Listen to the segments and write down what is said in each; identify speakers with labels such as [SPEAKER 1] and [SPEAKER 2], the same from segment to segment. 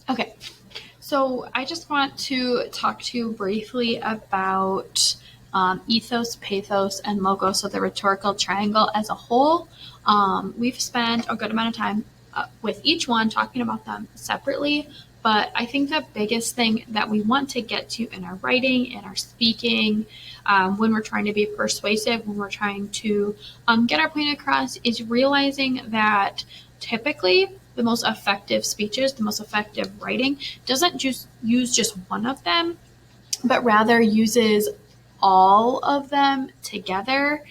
[SPEAKER 1] Okay, so I just want to talk to you briefly about ethos, pathos, and logos, so the rhetorical triangle as a whole. We've spent a good amount of time with each one talking about them separately, but I think the biggest thing that we want to get to in our writing, in our speaking, when we're trying to be persuasive, when we're trying to get our point across, is realizing that typically the most effective speeches, the most effective writing doesn't just use just one of them, but rather uses all of them together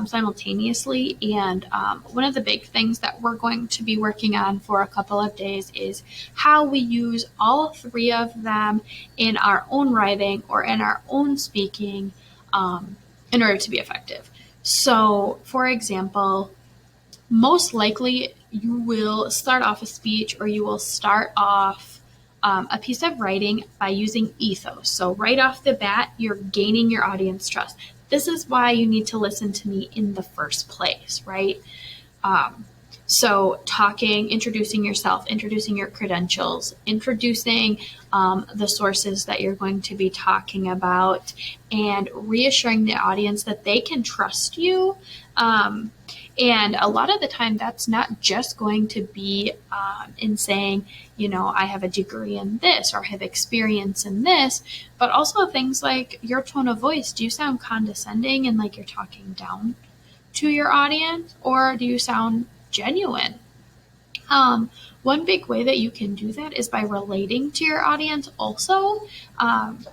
[SPEAKER 1] simultaneously. And one of the big things that we're going to be working on for a couple of days is how we use all three of them in our own writing or in our own speaking in order to be effective. So, for example, most likely you will start off a speech or you will start off a piece of writing by using ethos. So right off the bat, you're gaining your audience trust. This is why you need to listen to me in the first place, right? So talking, introducing yourself, introducing your credentials, introducing the sources that you're going to be talking about, and reassuring the audience that they can trust you. And a lot of the time, that's not just going to be in saying, I have a degree in this or I have experience in this, but also things like your tone of voice. Do you sound condescending and like you're talking down to your audience, or do you sound genuine? One big way that you can do that is by relating to your audience also.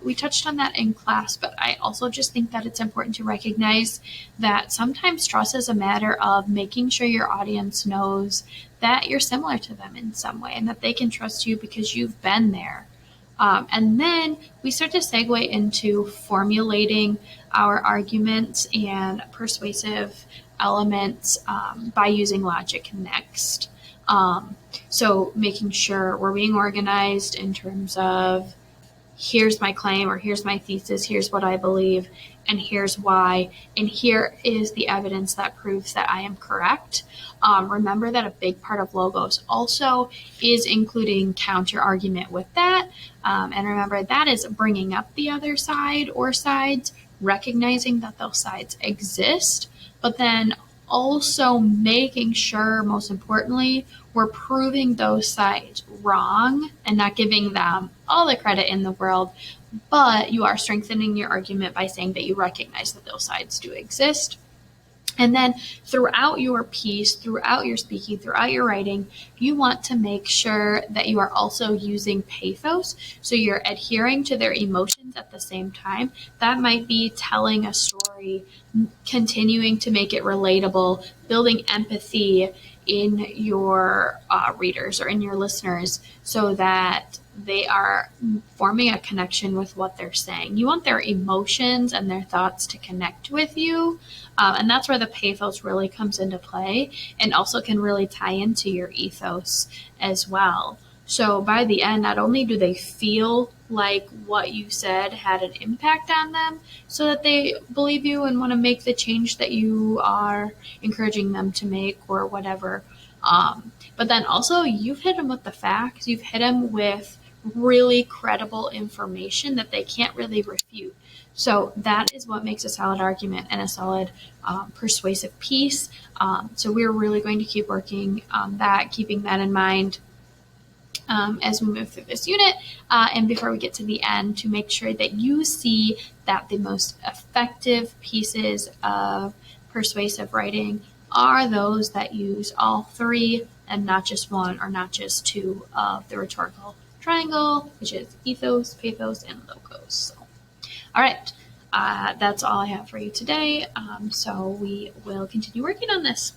[SPEAKER 1] We touched on that in class, but I also just think that it's important to recognize that sometimes trust is a matter of making sure your audience knows that you're similar to them in some way and that they can trust you because you've been there. And then we start to segue into formulating our arguments and persuasive elements by using logic next. So making sure we're being organized in terms of here's my claim or here's my thesis, here's what I believe, and here's why, and here is the evidence that proves that I am correct. Remember that a big part of logos also is including counter argument with that. And remember that is bringing up the other side or sides, recognizing that those sides exist, but then also making sure, most importantly, we're proving those sides wrong and not giving them all the credit in the world, but you are strengthening your argument by saying that you recognize that those sides do exist. And then throughout your piece, throughout your speaking, throughout your writing, you want to make sure that you are also using pathos. So you're adhering to their emotions at the same time. That might be telling a story, continuing to make it relatable, building empathy in your readers or in your listeners so that they are forming a connection with what they're saying. You want their emotions and their thoughts to connect with you. And that's where the pathos really comes into play and also can really tie into your ethos as well. So by the end, not only do they feel like what you said had an impact on them so that they believe you and want to make the change that you are encouraging them to make or whatever, but then also you've hit them with the facts, you've hit them with really credible information that they can't really refute. So that is what makes a solid argument and a solid persuasive piece. So we're really going to keep working on that, keeping that in mind as we move through this unit. And before we get to the end, to make sure that you see that the most effective pieces of persuasive writing are those that use all three and not just one or not just two of the rhetorical triangle, which is ethos, pathos, and logos. So, all right, that's all I have for you today. So we will continue working on this.